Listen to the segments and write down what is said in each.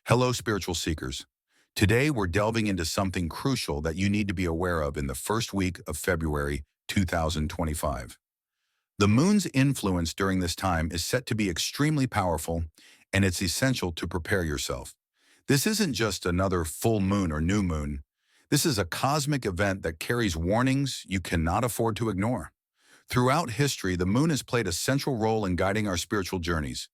Hello, spiritual seekers. Today, we're delving into something crucial that you need to be aware of in the first week of February 2025. The moon's influence during this time is set to be extremely powerful, and it's essential to prepare yourself. This isn't just another full moon or new moon. This is a cosmic event that carries warnings you cannot afford to ignore. Throughout history, the moon has played a central role in guiding our spiritual journeys.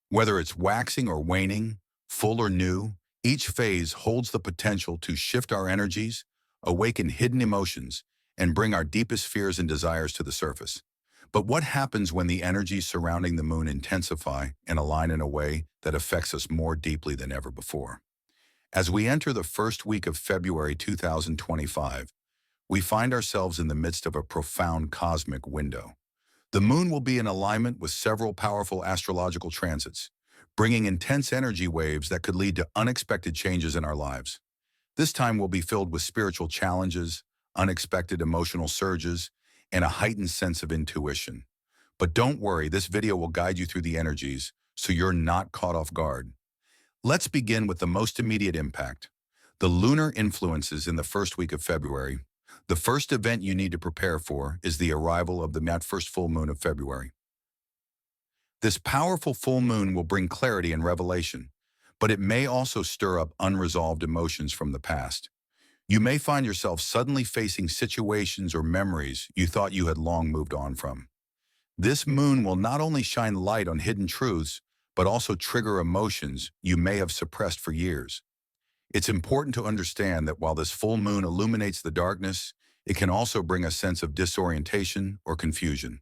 Whether it's waxing or waning, full or new, each phase holds the potential to shift our energies, awaken hidden emotions, and bring our deepest fears and desires to the surface. But what happens when the energies surrounding the moon intensify and align in a way that affects us more deeply than ever before? As we enter the first week of February 2025, we find ourselves in the midst of a profound cosmic window. The moon will be in alignment with several powerful astrological transits, bringing intense energy waves that could lead to unexpected changes in our lives. This time will be filled with spiritual challenges, unexpected emotional surges, and a heightened sense of intuition. But don't worry, this video will guide you through the energies so you're not caught off guard. Let's begin with the most immediate impact: the lunar influences in the first week of February. The first event you need to prepare for is the arrival of the first full moon of February. This powerful full moon will bring clarity and revelation, but it may also stir up unresolved emotions from the past. You may find yourself suddenly facing situations or memories you thought you had long moved on from. This moon will not only shine light on hidden truths, but also trigger emotions you may have suppressed for years. It's important to understand that while this full moon illuminates the darkness, it can also bring a sense of disorientation or confusion.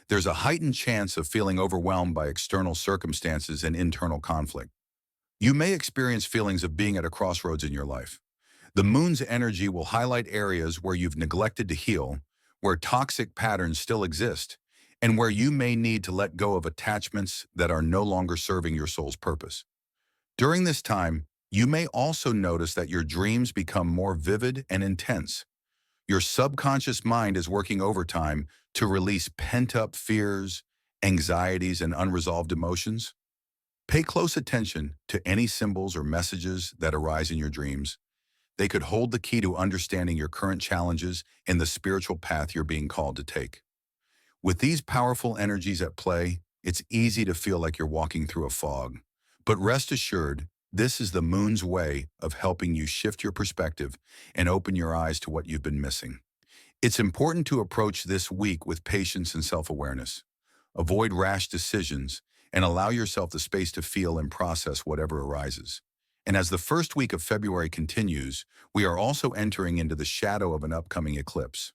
There's a heightened chance of feeling overwhelmed by external circumstances and internal conflict. You may experience feelings of being at a crossroads in your life. The moon's energy will highlight areas where you've neglected to heal, where toxic patterns still exist, and where you may need to let go of attachments that are no longer serving your soul's purpose. During this time, you may also notice that your dreams become more vivid and intense. Your subconscious mind is working overtime to release pent-up fears, anxieties, and unresolved emotions. Pay close attention to any symbols or messages that arise in your dreams. They could hold the key to understanding your current challenges and the spiritual path you're being called to take. With these powerful energies at play, it's easy to feel like you're walking through a fog. But rest assured, this is the moon's way of helping you shift your perspective and open your eyes to what you've been missing. It's important to approach this week with patience and self-awareness. Avoid rash decisions and allow yourself the space to feel and process whatever arises. And as the first week of February continues, we are also entering into the shadow of an upcoming eclipse.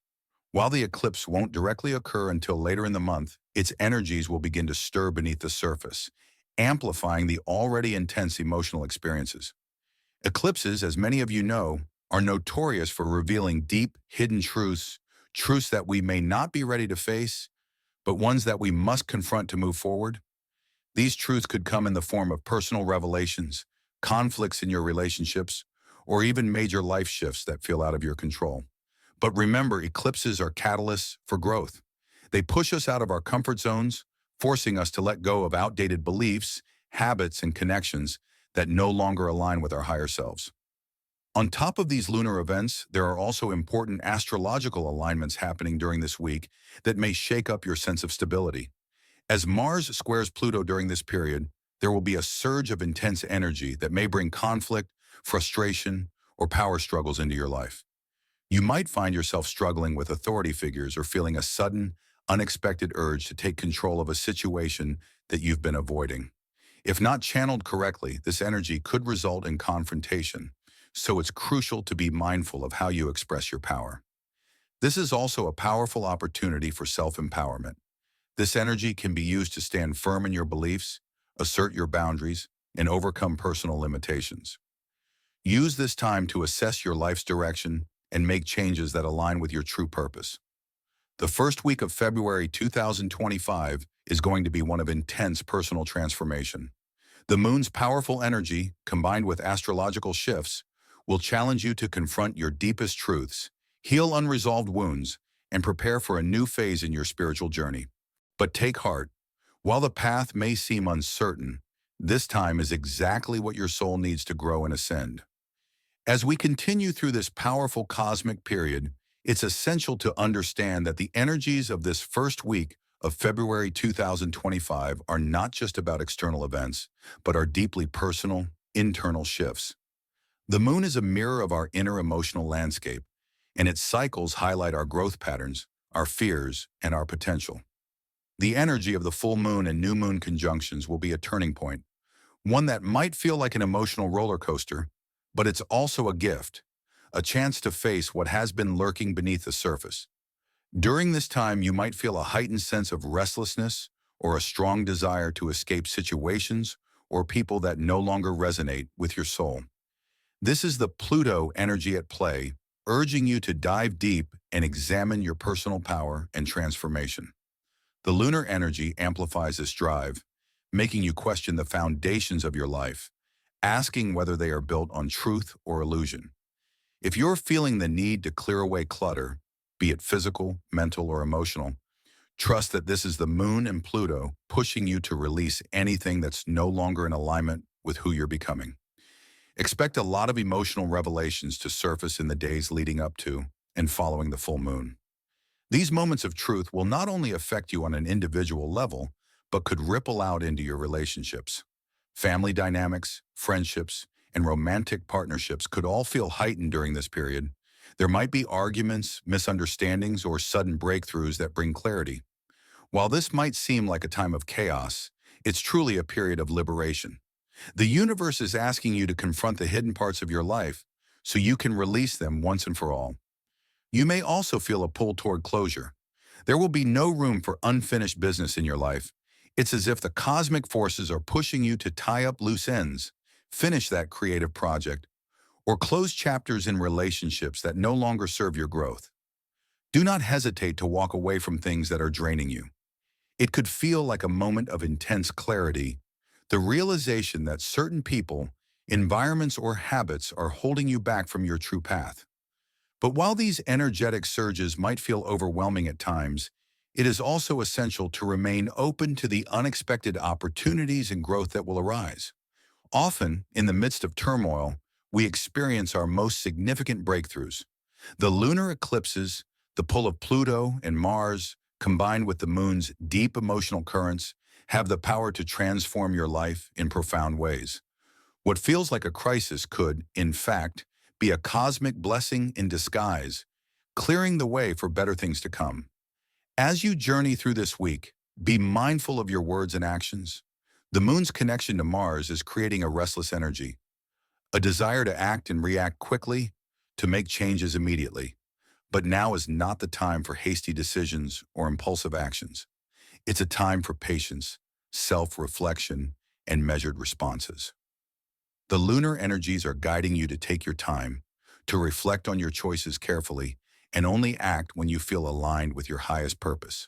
While the eclipse won't directly occur until later in the month, its energies will begin to stir beneath the surface, amplifying the already intense emotional experiences. Eclipses, as many of you know, are notorious for revealing deep, hidden truths that we may not be ready to face, but ones that we must confront to move forward. These truths could come in the form of personal revelations, conflicts in your relationships, or even major life shifts that feel out of your control. But remember, eclipses are catalysts for growth. They push us out of our comfort zones, forcing us to let go of outdated beliefs, habits, and connections that no longer align with our higher selves. On top of these lunar events, there are also important astrological alignments happening during this week that may shake up your sense of stability. As Mars squares Pluto during this period, there will be a surge of intense energy that may bring conflict, frustration, or power struggles into your life. You might find yourself struggling with authority figures or feeling a sudden, unexpected urge to take control of a situation that you've been avoiding. If not channeled correctly, this energy could result in confrontation, so it's crucial to be mindful of how you express your power. This is also a powerful opportunity for self-empowerment. This energy can be used to stand firm in your beliefs, assert your boundaries, and overcome personal limitations. Use this time to assess your life's direction and make changes that align with your true purpose. The first week of February 2025 is going to be one of intense personal transformation. The moon's powerful energy, combined with astrological shifts, will challenge you to confront your deepest truths, heal unresolved wounds, and prepare for a new phase in your spiritual journey. But take heart. While the path may seem uncertain, This time is exactly what your soul needs to grow and ascend. As we continue through this powerful cosmic period, it's essential to understand that the energies of this first week of February 2025 are not just about external events, but are deeply personal, internal shifts. The moon is a mirror of our inner emotional landscape, and its cycles highlight our growth patterns, our fears, and our potential. The energy of the full moon and new moon conjunctions will be a turning point, one that might feel like an emotional roller coaster, but it's also a gift, a chance to face what has been lurking beneath the surface. During this time, you might feel a heightened sense of restlessness or a strong desire to escape situations or people that no longer resonate with your soul. This is the Pluto energy at play, urging you to dive deep and examine your personal power and transformation. The lunar energy amplifies this drive, making you question the foundations of your life, asking whether they are built on truth or illusion. If you're feeling the need to clear away clutter, be it physical, mental, or emotional, trust that this is the moon and Pluto pushing you to release anything that's no longer in alignment with who you're becoming. Expect a lot of emotional revelations to surface in the days leading up to and following the full moon. These moments of truth will not only affect you on an individual level, but could ripple out into your relationships. Family dynamics, friendships, and romantic partnerships could all feel heightened during this period. There might be arguments, misunderstandings, or sudden breakthroughs that bring clarity. While this might seem like a time of chaos, it's truly a period of liberation. The universe is asking you to confront the hidden parts of your life so you can release them once and for all. You may also feel a pull toward closure. There will be no room for unfinished business in your life. It's as if the cosmic forces are pushing you to tie up loose ends, finish that creative project, or close chapters in relationships that no longer serve your growth. Do not hesitate to walk away from things that are draining you. It could feel like a moment of intense clarity, the realization that certain people, environments, or habits are holding you back from your true path. But while these energetic surges might feel overwhelming at times, it is also essential to remain open to the unexpected opportunities and growth that will arise. Often, in the midst of turmoil, we experience our most significant breakthroughs. The lunar eclipses, the pull of Pluto and Mars, combined with the moon's deep emotional currents, have the power to transform your life in profound ways. What feels like a crisis could, in fact, be a cosmic blessing in disguise, clearing the way for better things to come. As you journey through this week, be mindful of your words and actions. The moon's connection to Mars is creating a restless energy, a desire to act and react quickly, to make changes immediately. But now is not the time for hasty decisions or impulsive actions. It's a time for patience, self-reflection, and measured responses. The lunar energies are guiding you to take your time, to reflect on your choices carefully, and only act when you feel aligned with your highest purpose.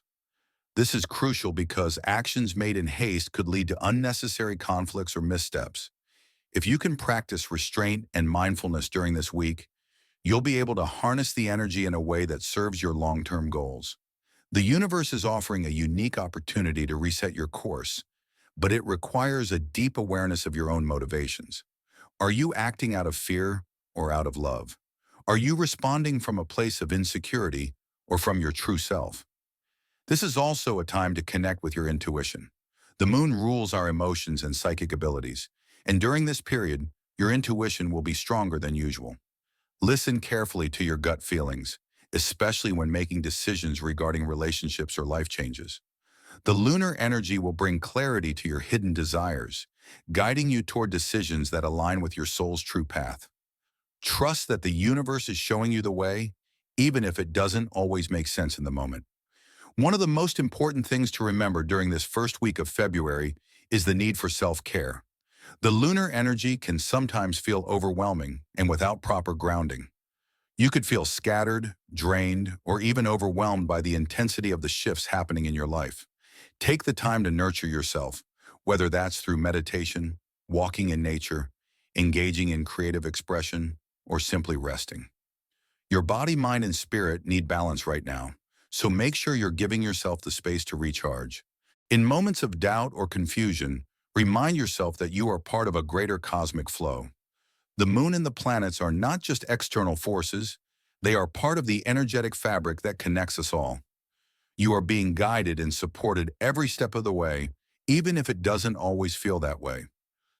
This is crucial because actions made in haste could lead to unnecessary conflicts or missteps. If you can practice restraint and mindfulness during this week, you'll be able to harness the energy in a way that serves your long-term goals. The universe is offering a unique opportunity to reset your course, but it requires a deep awareness of your own motivations. Are you acting out of fear or out of love? Are you responding from a place of insecurity or from your true self? This is also a time to connect with your intuition. The moon rules our emotions and psychic abilities, and during this period, your intuition will be stronger than usual. Listen carefully to your gut feelings, especially when making decisions regarding relationships or life changes. The lunar energy will bring clarity to your hidden desires, guiding you toward decisions that align with your soul's true path. Trust that the universe is showing you the way, even if it doesn't always make sense in the moment. One of the most important things to remember during this first week of February is the need for self-care. The lunar energy can sometimes feel overwhelming and without proper grounding. You could feel scattered, drained, or even overwhelmed by the intensity of the shifts happening in your life. Take the time to nurture yourself, whether that's through meditation, walking in nature, engaging in creative expression, or simply resting. Your body, mind, and spirit need balance right now, so make sure you're giving yourself the space to recharge. In moments of doubt or confusion, Remind yourself that you are part of a greater cosmic flow. The moon and the planets are not just external forces, they are part of the energetic fabric that connects us all. You are being guided and supported every step of the way, even if it doesn't always feel that way.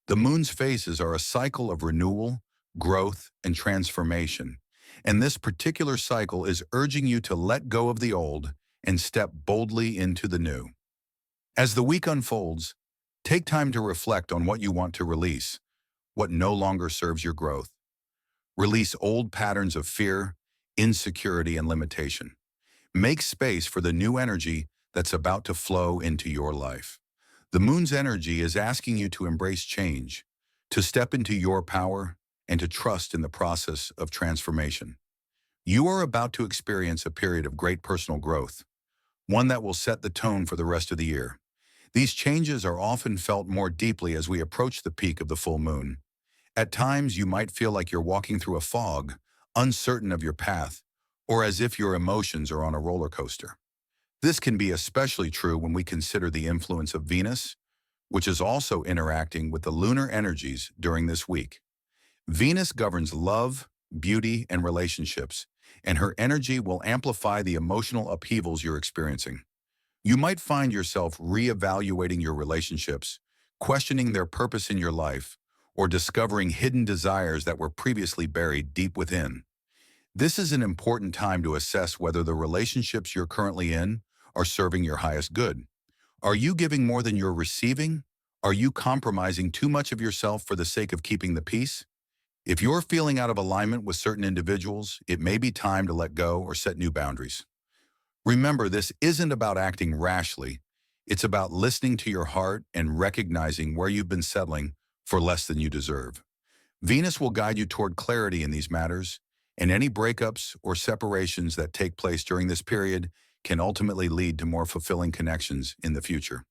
The moon's phases are a cycle of renewal, growth, and transformation. And this particular cycle is urging you to let go of the old and step boldly into the new. As the week unfolds, take time to reflect on what you want to release, what no longer serves your growth. Release old patterns of fear, insecurity, and limitation. Make space for the new energy that's about to flow into your life. The moon's energy is asking you to embrace change, to step into your power, and to trust in the process of transformation. You are about to experience a period of great personal growth, one that will set the tone for the rest of the year. These changes are often felt more deeply as we approach the peak of the full moon. At times, you might feel like you're walking through a fog, uncertain of your path, or as if your emotions are on a roller coaster. This can be especially true when we consider the influence of Venus, which is also interacting with the lunar energies during this week. Venus governs love, beauty, and relationships, and her energy will amplify the emotional upheavals you're experiencing. You might find yourself reevaluating your relationships, questioning their purpose in your life, or discovering hidden desires that were previously buried deep within. This is an important time to assess whether the relationships you're currently in are serving your highest good. Are you giving more than you're receiving? Are you compromising too much of yourself for the sake of keeping the peace? If you're feeling out of alignment with certain individuals, it may be time to let go or set new boundaries. Remember, this isn't about acting rashly. It's about listening to your heart and recognizing where you've been settling for less than you deserve. Venus will guide you toward clarity in these matters, and any breakups or separations that take place during this period can ultimately lead to more fulfilling connections in the future.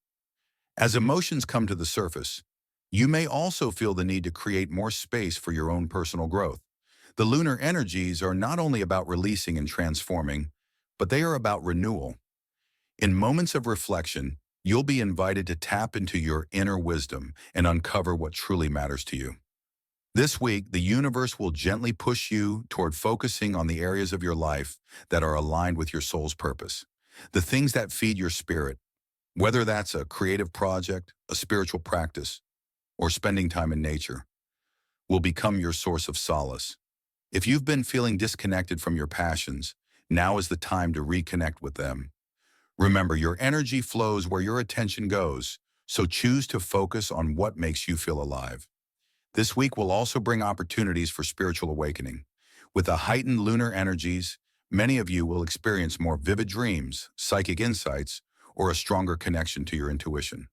As emotions come to the surface, you may also feel the need to create more space for your own personal growth. The lunar energies are not only about releasing and transforming, but they are about renewal. In moments of reflection, you'll be invited to tap into your inner wisdom and uncover what truly matters to you. This week, the universe will gently push you toward focusing on the areas of your life that are aligned with your soul's purpose, the things that feed your spirit, whether that's a creative project, a spiritual practice, or spending time in nature, will become your source of solace. If you've been feeling disconnected from your passions, now is the time to reconnect with them. Remember, your energy flows where your attention goes, so choose to focus on what makes you feel alive. This week will also bring opportunities for spiritual awakening. With the heightened lunar energies, many of you will experience more vivid dreams, psychic insights, or a stronger connection to your intuition.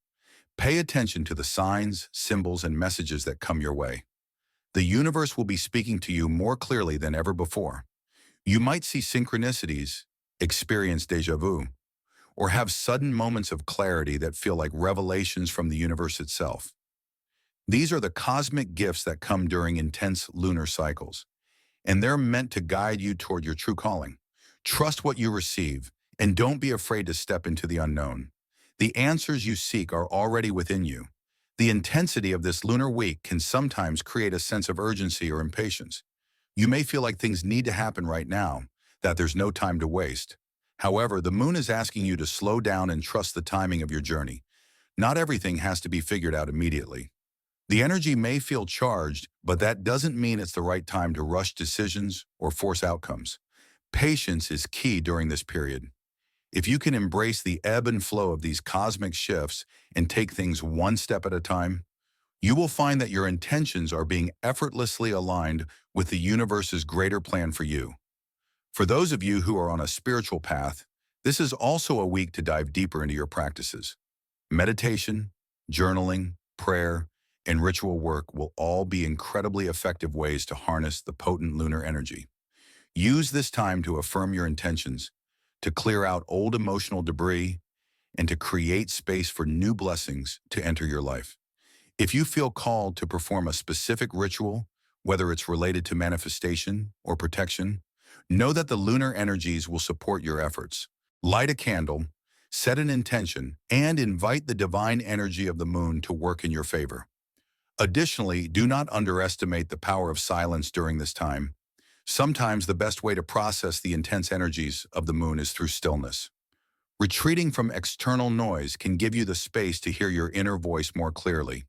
Pay attention to the signs, symbols, and messages that come your way. The universe will be speaking to you more clearly than ever before. You might see synchronicities, experience déjà vu, or have sudden moments of clarity that feel like revelations from the universe itself. These are the cosmic gifts that come during intense lunar cycles, and they're meant to guide you toward your true calling. Trust what you receive, and don't be afraid to step into the unknown. The answers you seek are already within you. The intensity of this lunar week can sometimes create a sense of urgency or impatience. You may feel like things need to happen right now, that there's no time to waste. However, the moon is asking you to slow down and trust the timing of your journey. Not everything has to be figured out immediately. The energy may feel charged, but that doesn't mean it's the right time to rush decisions or force outcomes. Patience is key during this period. If you can embrace the ebb and flow of these cosmic shifts and take things one step at a time, you will find that your intentions are being effortlessly aligned with the universe's greater plan for you. For those of you who are on a spiritual path, this is also a week to dive deeper into your practices. Meditation, journaling, prayer, and ritual work will all be incredibly effective ways to harness the potent lunar energy. Use this time to affirm your intentions, to clear out old emotional debris, and to create space for new blessings to enter your life. If you feel called to perform a specific ritual, whether it's related to manifestation or protection, know that the lunar energies will support your efforts. Light a candle, Set an intention and invite the divine energy of the moon to work in your favor. Additionally, do not underestimate the power of silence during this time. Sometimes the best way to process the intense energies of the moon is through stillness. Retreating from external noise can give you the space to hear your inner voice more clearly.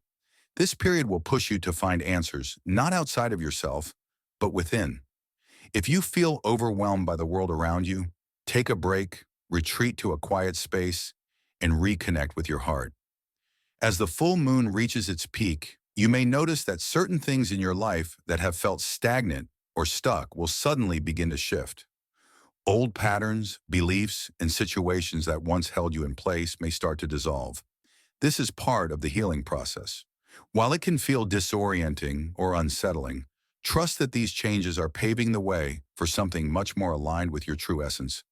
This period will push you to find answers, not outside of yourself, but within. If you feel overwhelmed by the world around you, take a break, retreat to a quiet space, and reconnect with your heart. As the full moon reaches its peak, you may notice that certain things in your life that have felt stagnant or stuck will suddenly begin to shift. Old patterns, beliefs, and situations that once held you in place may start to dissolve. This is part of the healing process. While it can feel disorienting or unsettling, trust that these changes are paving the way for something much more aligned with your true essence.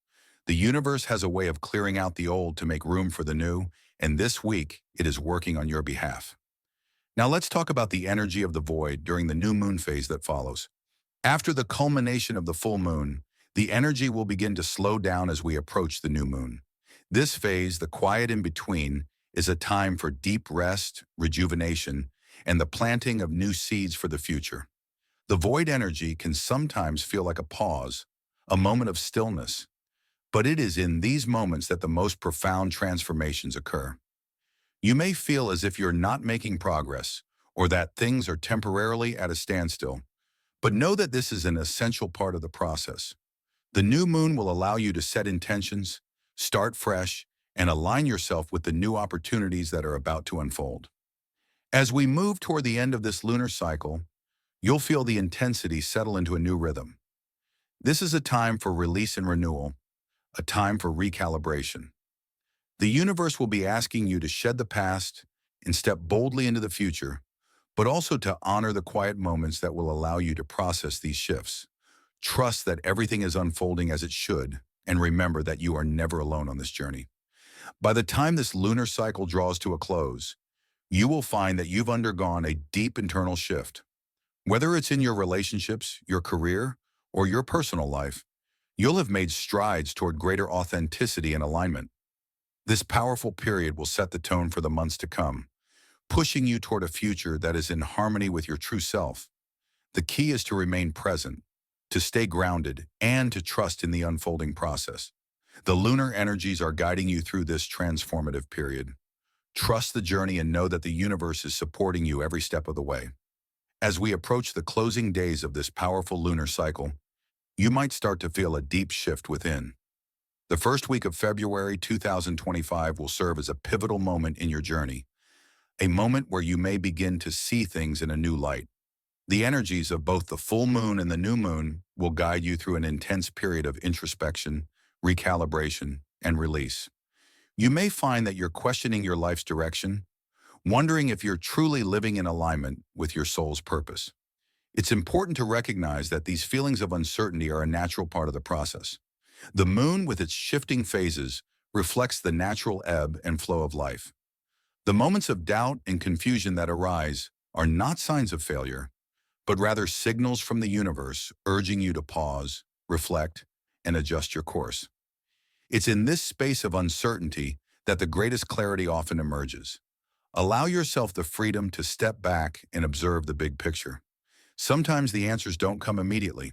The universe has a way of clearing out the old to make room for the new, and this week it is working on your behalf. Now let's talk about the energy of the void during the new moon phase that follows. After the culmination of the full moon, the energy will begin to slow down as we approach the new moon. This phase, the quiet in between, is a time for deep rest, rejuvenation, and the planting of new seeds for the future. The void energy can sometimes feel like a pause, a moment of stillness, but it is in these moments that the most profound transformations occur. You may feel as if you're not making progress or that things are temporarily at a standstill, but know that this is an essential part of the process. The new moon will allow you to set intentions, start fresh, and align yourself with the new opportunities that are about to unfold. As we move toward the end of this lunar cycle, you'll feel the intensity settle into a new rhythm. This is a time for release and renewal, a time for recalibration. The universe will be asking you to shed the past and step boldly into the future, but also to honor the quiet moments that will allow you to process these shifts. Trust that everything is unfolding as it should, and remember that you are never alone on this journey. By the time this lunar cycle draws to a close, you will find that you've undergone a deep internal shift. Whether it's in your relationships, your career, or your personal life, you'll have made strides toward greater authenticity and alignment. This powerful period will set the tone for the months to come, pushing you toward a future that is in harmony with your true self. The key is to remain present, to stay grounded, and to trust in the unfolding process. The lunar energies are guiding you through this transformative period. Trust the journey and know that the universe is supporting you every step of the way. As we approach the closing days of this powerful lunar cycle, you might start to feel a deep shift within. The first week of February 2025 will serve as a pivotal moment in your journey, a moment where you may begin to see things in a new light. The energies of both the full moon and the new moon will guide you through an intense period of introspection, recalibration, and release. You may find that you're questioning your life's direction, wondering if you're truly living in alignment with your soul's purpose. It's important to recognize that these feelings of uncertainty are a natural part of the process. The moon, with its shifting phases, reflects the natural ebb and flow of life. The moments of doubt and confusion that arise are not signs of failure, but rather signals from the universe urging you to pause, reflect, and adjust your course. It's in this space of uncertainty that the greatest clarity often emerges. Allow yourself the freedom to step back and observe the big picture. Sometimes the answers don't come immediately,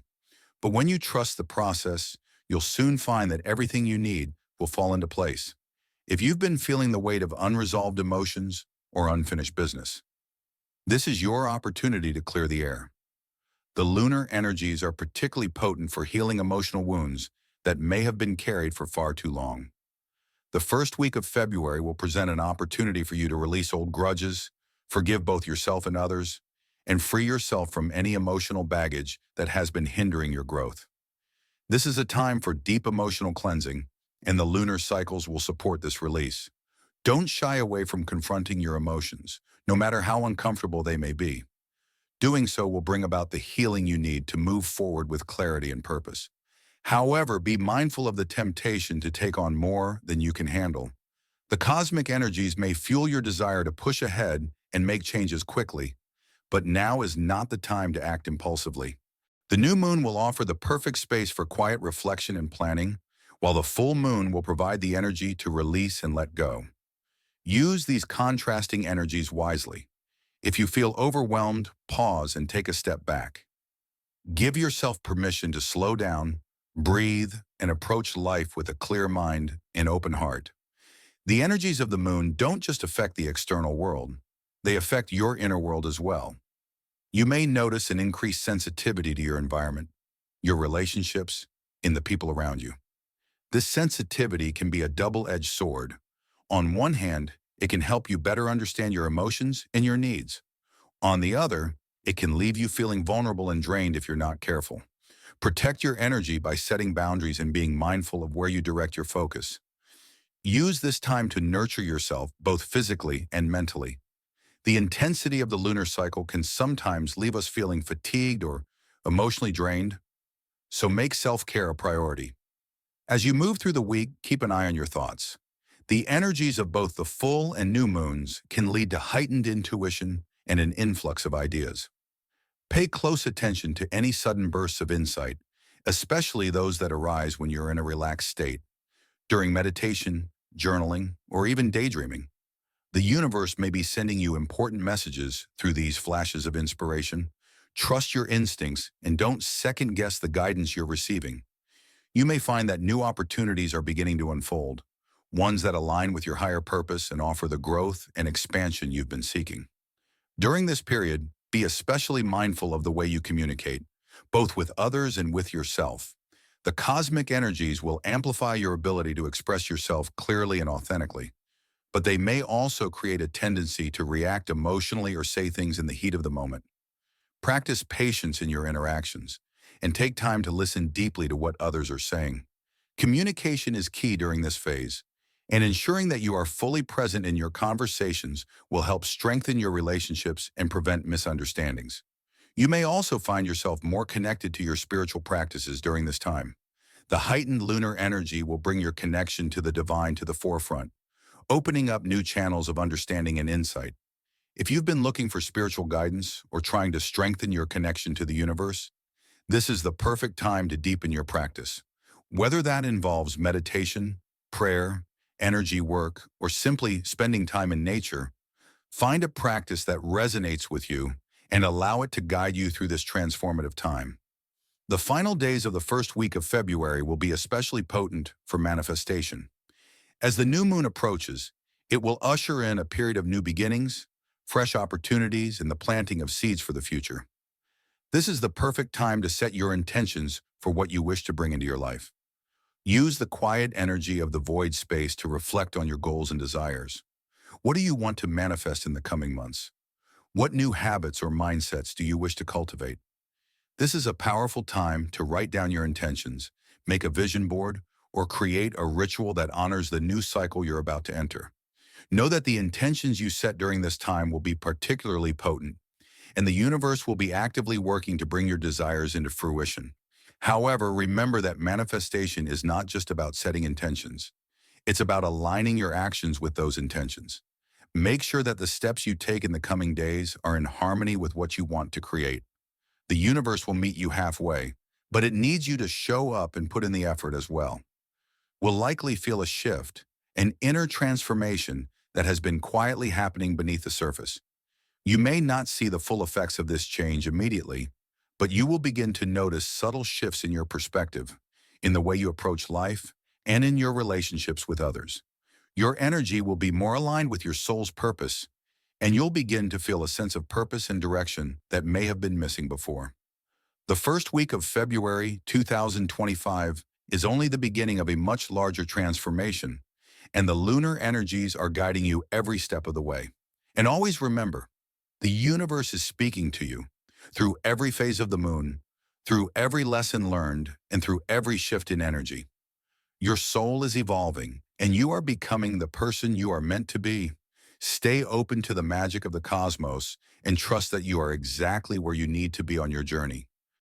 but when you trust the process, you'll soon find that everything you need will fall into place. If you've been feeling the weight of unresolved emotions or unfinished business, this is your opportunity to clear the air. The lunar energies are particularly potent for healing emotional wounds that may have been carried for far too long. The first week of February will present an opportunity for you to release old grudges, forgive both yourself and others, and free yourself from any emotional baggage that has been hindering your growth. This is a time for deep emotional cleansing, and the lunar cycles will support this release. Don't shy away from confronting your emotions, no matter how uncomfortable they may be. Doing so will bring about the healing you need to move forward with clarity and purpose. However, be mindful of the temptation to take on more than you can handle. The cosmic energies may fuel your desire to push ahead and make changes quickly, but now is not the time to act impulsively. The new moon will offer the perfect space for quiet reflection and planning, while the full moon will provide the energy to release and let go. Use these contrasting energies wisely. If you feel overwhelmed, pause and take a step back. Give yourself permission to slow down, breathe, and approach life with a clear mind and open heart. The energies of the moon don't just affect the external world, they affect your inner world as well. You may notice an increased sensitivity to your environment, your relationships, and the people around you. This sensitivity can be a double-edged sword. On one hand, it can help you better understand your emotions and your needs. On the other, it can leave you feeling vulnerable and drained if you're not careful. Protect your energy by setting boundaries and being mindful of where you direct your focus. Use this time to nurture yourself both physically and mentally. The intensity of the lunar cycle can sometimes leave us feeling fatigued or emotionally drained, so make self-care a priority. As you move through the week, keep an eye on your thoughts. The energies of both the full and new moons can lead to heightened intuition and an influx of ideas. Pay close attention to any sudden bursts of insight, especially those that arise when you're in a relaxed state. During meditation, journaling, or even daydreaming, the universe may be sending you important messages through these flashes of inspiration. Trust your instincts and don't second-guess the guidance you're receiving. You may find that new opportunities are beginning to unfold, ones that align with your higher purpose and offer the growth and expansion you've been seeking. During this period, be especially mindful of the way you communicate, both with others and with yourself. The cosmic energies will amplify your ability to express yourself clearly and authentically, but they may also create a tendency to react emotionally or say things in the heat of the moment. Practice patience in your interactions and take time to listen deeply to what others are saying. Communication is key during this phase, and ensuring that you are fully present in your conversations will help strengthen your relationships and prevent misunderstandings. You may also find yourself more connected to your spiritual practices during this time. The heightened lunar energy will bring your connection to the divine to the forefront, opening up new channels of understanding and insight. If you've been looking for spiritual guidance or trying to strengthen your connection to the universe, this is the perfect time to deepen your practice. Whether that involves meditation, prayer, energy work, or simply spending time in nature, find a practice that resonates with you and allow it to guide you through this transformative time. The final days of the first week of February will be especially potent for manifestation. As the new moon approaches, it will usher in a period of new beginnings, fresh opportunities, and the planting of seeds for the future. This is the perfect time to set your intentions for what you wish to bring into your life. Use the quiet energy of the void space to reflect on your goals and desires. What do you want to manifest in the coming months? What new habits or mindsets do you wish to cultivate? This is a powerful time to write down your intentions, make a vision board, or create a ritual that honors the new cycle you're about to enter. Know that the intentions you set during this time will be particularly potent, and the universe will be actively working to bring your desires into fruition. However, remember that manifestation is not just about setting intentions. It's about aligning your actions with those intentions. Make sure that the steps you take in the coming days are in harmony with what you want to create. The universe will meet you halfway, but it needs you to show up and put in the effort as well. Will likely feel a shift, an inner transformation that has been quietly happening beneath the surface. You may not see the full effects of this change immediately, but you will begin to notice subtle shifts in your perspective, in the way you approach life, and in your relationships with others. Your energy will be more aligned with your soul's purpose, and you'll begin to feel a sense of purpose and direction that may have been missing before. The first week of February 2025 is only the beginning of a much larger transformation, and the lunar energies are guiding you every step of the way. And always remember, the universe is speaking to you through every phase of the moon, through every lesson learned, and through every shift in energy. Your soul is evolving, and you are becoming the person you are meant to be. Stay open to the magic of the cosmos and trust that you are exactly where you need to be on your journey.